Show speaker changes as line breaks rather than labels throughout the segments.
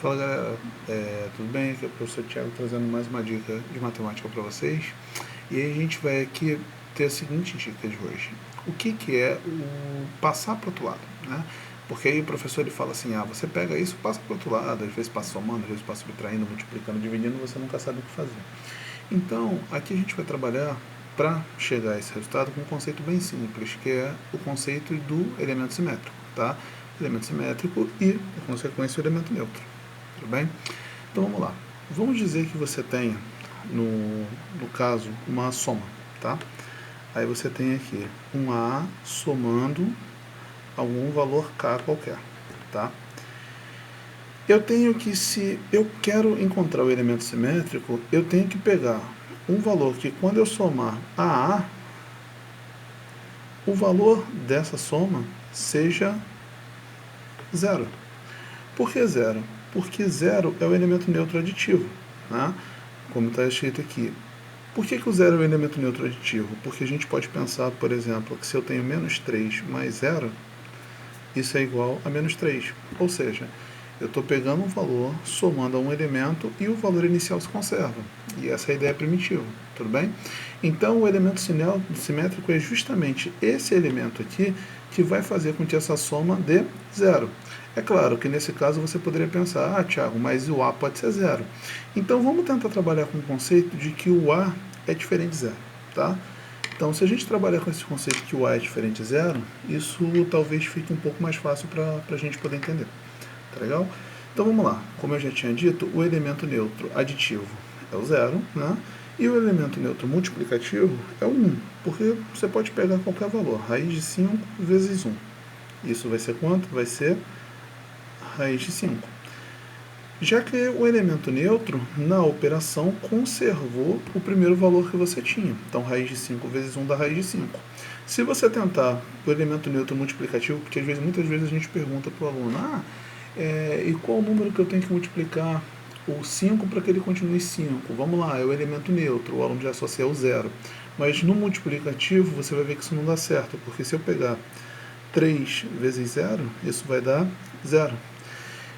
Fala galera, tudo bem? Aqui é o professor Thiago trazendo mais uma dica de matemática para vocês. E aí a gente vai aqui ter a seguinte dica de hoje. O que é o passar para o outro lado, né? Porque aí o professor ele fala assim, você pega isso e passa para o outro lado, às vezes passa somando, às vezes passa subtraindo, multiplicando, dividindo, você nunca sabe o que fazer. Então, aqui a gente vai trabalhar para chegar a esse resultado com um conceito bem simples, que é o conceito do elemento simétrico, tá? Elemento simétrico e, por consequência, o elemento neutro. Tudo bem? Então vamos lá. Vamos dizer que você tenha, no caso, uma soma, tá? Aí você tem aqui um A somando algum valor K qualquer, tá? Eu tenho que, se eu quero encontrar o elemento simétrico, eu tenho que pegar um valor que, quando eu somar a, o valor dessa soma seja zero. Por que zero? Porque zero é o elemento neutro aditivo, né? Como está escrito aqui. Por que o zero é o elemento neutro aditivo? Porque a gente pode pensar, por exemplo, que se eu tenho menos 3 mais zero, isso é igual a menos 3. Ou seja, eu estou pegando um valor, somando a um elemento e o valor inicial se conserva. E essa é a ideia primitiva, tudo bem? Então o elemento simétrico é justamente esse elemento aqui que vai fazer com que essa soma dê zero. É claro que nesse caso você poderia pensar, Thiago, mas o A pode ser zero. Então vamos tentar trabalhar com o conceito de que o A é diferente de zero, tá? Então, se a gente trabalhar com esse conceito que o A é diferente de zero, isso talvez fique um pouco mais fácil para a gente poder entender. Tá legal? Então vamos lá. Como eu já tinha dito, o elemento neutro aditivo é o zero, né? E o elemento neutro multiplicativo é o 1, porque você pode pegar qualquer valor, raiz de 5 vezes 1. Isso vai ser quanto? Vai ser raiz de 5. Já que o elemento neutro, na operação, conservou o primeiro valor que você tinha. Então, raiz de 5 vezes 1 dá raiz de 5. Se você tentar o elemento neutro multiplicativo, porque muitas vezes a gente pergunta para o aluno, e qual o número que eu tenho que multiplicar o 5 para que ele continue 5? Vamos lá, é o elemento neutro, o aluno já associa o zero. Mas no multiplicativo você vai ver que isso não dá certo, porque se eu pegar 3 vezes 0, isso vai dar 0.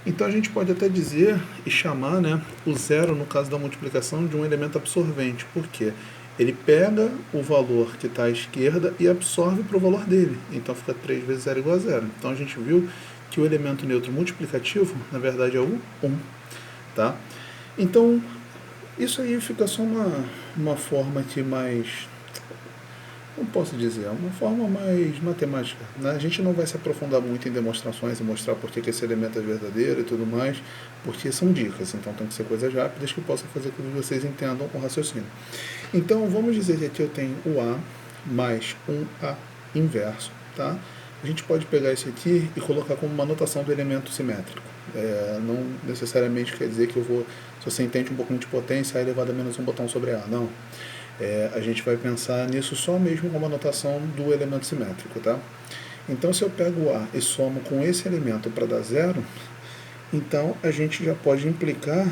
Então a gente pode até dizer e chamar, o zero, no caso da multiplicação, de um elemento absorvente. Por quê? Ele pega o valor que está à esquerda e absorve para o valor dele. Então fica 3 vezes 0 igual a 0. Então a gente viu que o elemento neutro multiplicativo, na verdade, é o 1. Tá? Então, isso aí fica só uma forma aqui mais... Não posso dizer, é uma forma mais matemática. Né? A gente não vai se aprofundar muito em demonstrações e mostrar por que esse elemento é verdadeiro e tudo mais, porque são dicas, então tem que ser coisas rápidas que possam fazer com que vocês entendam o raciocínio. Então vamos dizer que aqui eu tenho o A mais um A inverso. Tá? A gente pode pegar isso aqui e colocar como uma notação do elemento simétrico. Não necessariamente quer dizer que eu vou, se você entende um pouquinho de potência, A elevado a menos um botão sobre A. Não. A gente vai pensar nisso só mesmo como a notação do elemento simétrico, tá? Então, se eu pego o A e somo com esse elemento para dar zero, então a gente já pode implicar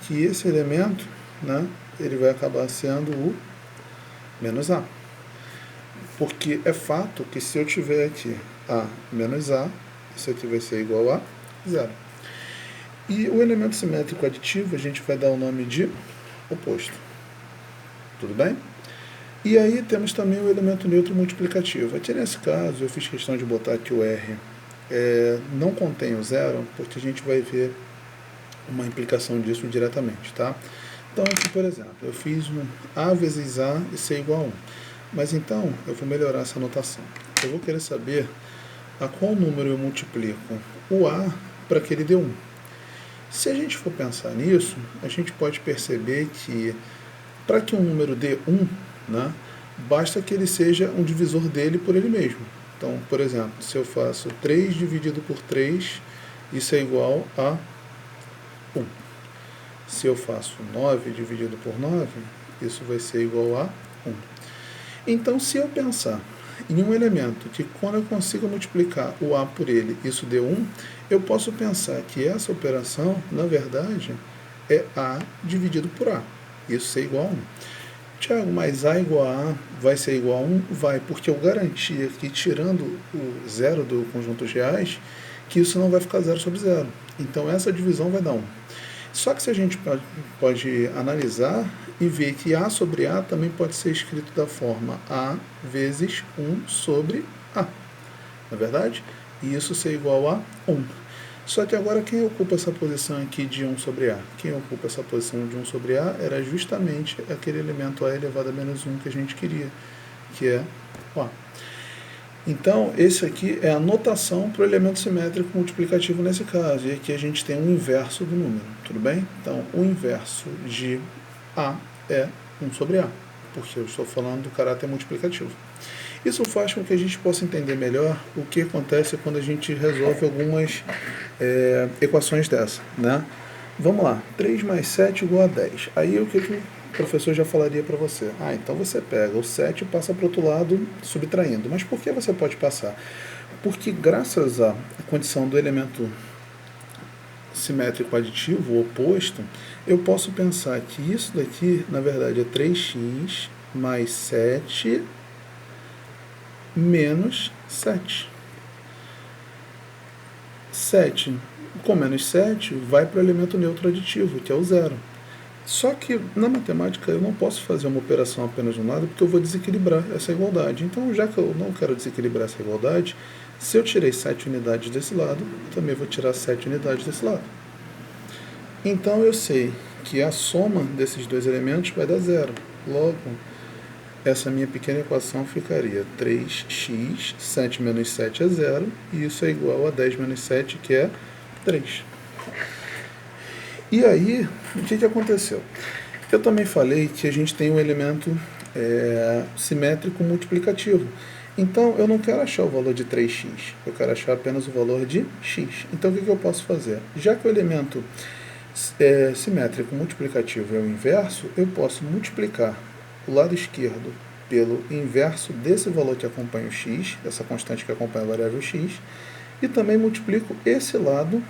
que esse elemento, ele vai acabar sendo o menos A. Porque é fato que se eu tiver aqui A menos A, isso aqui vai ser igual a zero. E o elemento simétrico aditivo a gente vai dar o nome de oposto. Tudo bem? E aí temos também o elemento neutro multiplicativo. Aqui nesse caso eu fiz questão de botar que o R não contém o zero, porque a gente vai ver uma implicação disso diretamente, tá? Então aqui, por exemplo, eu fiz um A vezes A e C igual a 1. Mas então eu vou melhorar essa notação. Eu vou querer saber a qual número eu multiplico o A para que ele dê 1. Se a gente for pensar nisso, a gente pode perceber que para que um número dê 1, basta que ele seja um divisor dele por ele mesmo. Então, por exemplo, se eu faço 3 dividido por 3, isso é igual a 1. Se eu faço 9 dividido por 9, isso vai ser igual a 1. Então, se eu pensar em um elemento que, quando eu consigo multiplicar o A por ele, isso deu 1, eu posso pensar que essa operação, na verdade, é A dividido por A. Isso é igual a 1. Tiago, mas A igual a A vai ser igual a 1? Vai, porque eu garanti aqui, tirando o zero do conjunto reais, que isso não vai ficar 0 sobre 0. Então essa divisão vai dar 1. Só que se a gente pode analisar e ver que A sobre A também pode ser escrito da forma A vezes 1 sobre A. Não é verdade? E isso ser igual a 1. Só que agora quem ocupa essa posição aqui de 1 sobre A? Quem ocupa essa posição de 1 sobre A era justamente aquele elemento A elevado a menos 1 que a gente queria, que é o A. Então, esse aqui é a notação para o elemento simétrico multiplicativo nesse caso. E aqui a gente tem um inverso do número, tudo bem? Então, o inverso de A é 1 sobre A, porque eu estou falando do caráter multiplicativo. Isso faz com que a gente possa entender melhor o que acontece quando a gente resolve algumas equações dessa, né? Vamos lá, 3 mais 7 igual a 10. Aí o que o professor já falaria para você? Então você pega o 7 e passa para o outro lado subtraindo. Mas por que você pode passar? Porque graças à condição do elemento simétrico aditivo, o oposto, eu posso pensar que isso daqui, na verdade, é 3x mais 7 menos 7. 7 com menos 7 vai para o elemento neutro aditivo, que é o 0. Só que na matemática eu não posso fazer uma operação apenas de um lado, porque eu vou desequilibrar essa igualdade. Então, já que eu não quero desequilibrar essa igualdade, se eu tirei 7 unidades desse lado, eu também vou tirar 7 unidades desse lado. Então eu sei que a soma desses dois elementos vai dar 0. Logo, essa minha pequena equação ficaria 3x, 7 menos 7 é 0, e isso é igual a 10 menos 7, que é 3. E aí, o que aconteceu? Eu também falei que a gente tem um elemento simétrico multiplicativo. Então, eu não quero achar o valor de 3x, eu quero achar apenas o valor de x. Então, o que eu posso fazer? Já que o elemento simétrico multiplicativo é o inverso, eu posso multiplicar o lado esquerdo pelo inverso desse valor que acompanha o x, essa constante que acompanha a variável x, e também multiplico esse lado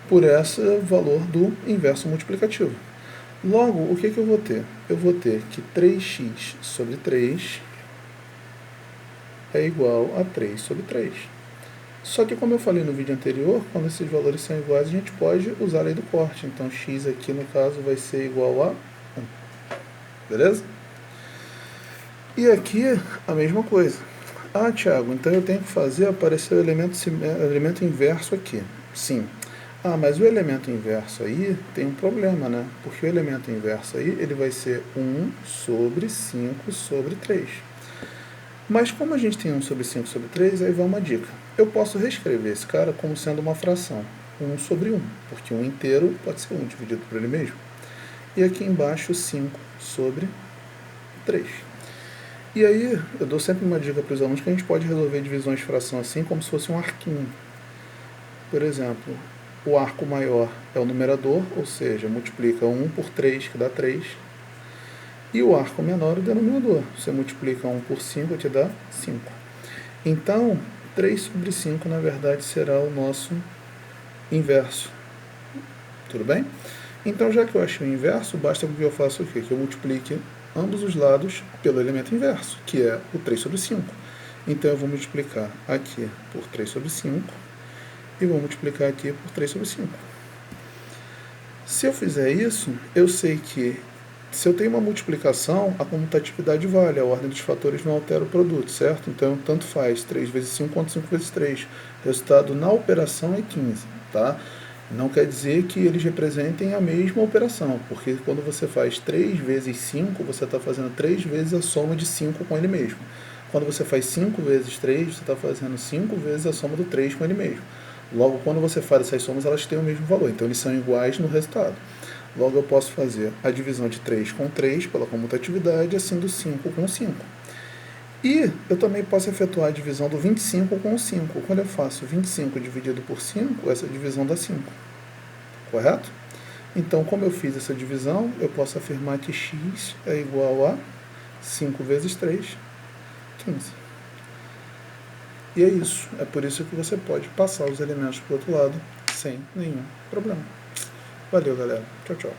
por esse valor do inverso multiplicativo. Logo, o que eu vou ter? Eu vou ter que 3x sobre 3 é igual a 3 sobre 3. Só que, como eu falei no vídeo anterior, quando esses valores são iguais, a gente pode usar a lei do corte. Então, x aqui, no caso, vai ser igual a 1. Beleza? E aqui, a mesma coisa. Thiago, então eu tenho que fazer aparecer o elemento inverso aqui. Sim. Mas o elemento inverso aí tem um problema, né? Porque o elemento inverso aí, ele vai ser 1 sobre 5 sobre 3. Mas como a gente tem 1 sobre 5 sobre 3, aí vai uma dica. Eu posso reescrever esse cara como sendo uma fração. 1 sobre 1, porque 1 inteiro pode ser 1 dividido por ele mesmo. E aqui embaixo 5 sobre 3. E aí, eu dou sempre uma dica para os alunos que a gente pode resolver divisões de fração assim, como se fosse um arquinho. Por exemplo, o arco maior é o numerador, ou seja, multiplica 1 por 3, que dá 3. E o arco menor é o denominador. Você multiplica 1 por 5, te dá 5. Então, 3 sobre 5, na verdade, será o nosso inverso. Tudo bem? Então, já que eu achei o inverso, basta que eu faça o quê? Que eu multiplique ambos os lados pelo elemento inverso, que é o 3 sobre 5. Então, eu vou multiplicar aqui por 3 sobre 5 e vou multiplicar aqui por 3 sobre 5. Se eu fizer isso, eu sei que se eu tenho uma multiplicação, a comutatividade vale, a ordem dos fatores não altera o produto, certo? Então, tanto faz 3 vezes 5 quanto 5 vezes 3. O resultado na operação é 15, tá? Não quer dizer que eles representem a mesma operação, porque quando você faz 3 vezes 5, você está fazendo 3 vezes a soma de 5 com ele mesmo. Quando você faz 5 vezes 3, você está fazendo 5 vezes a soma do 3 com ele mesmo. Logo, quando você faz essas somas, elas têm o mesmo valor, então eles são iguais no resultado. Logo, eu posso fazer a divisão de 3 com 3 pela comutatividade, assim do 5 com 5. E eu também posso efetuar a divisão do 25 com 5. Quando eu faço 25 dividido por 5, essa divisão dá 5. Correto? Então, como eu fiz essa divisão, eu posso afirmar que x é igual a 5 vezes 3, 15. E é isso. É por isso que você pode passar os elementos para o outro lado sem nenhum problema. Valeu, galera. Tchau, tchau.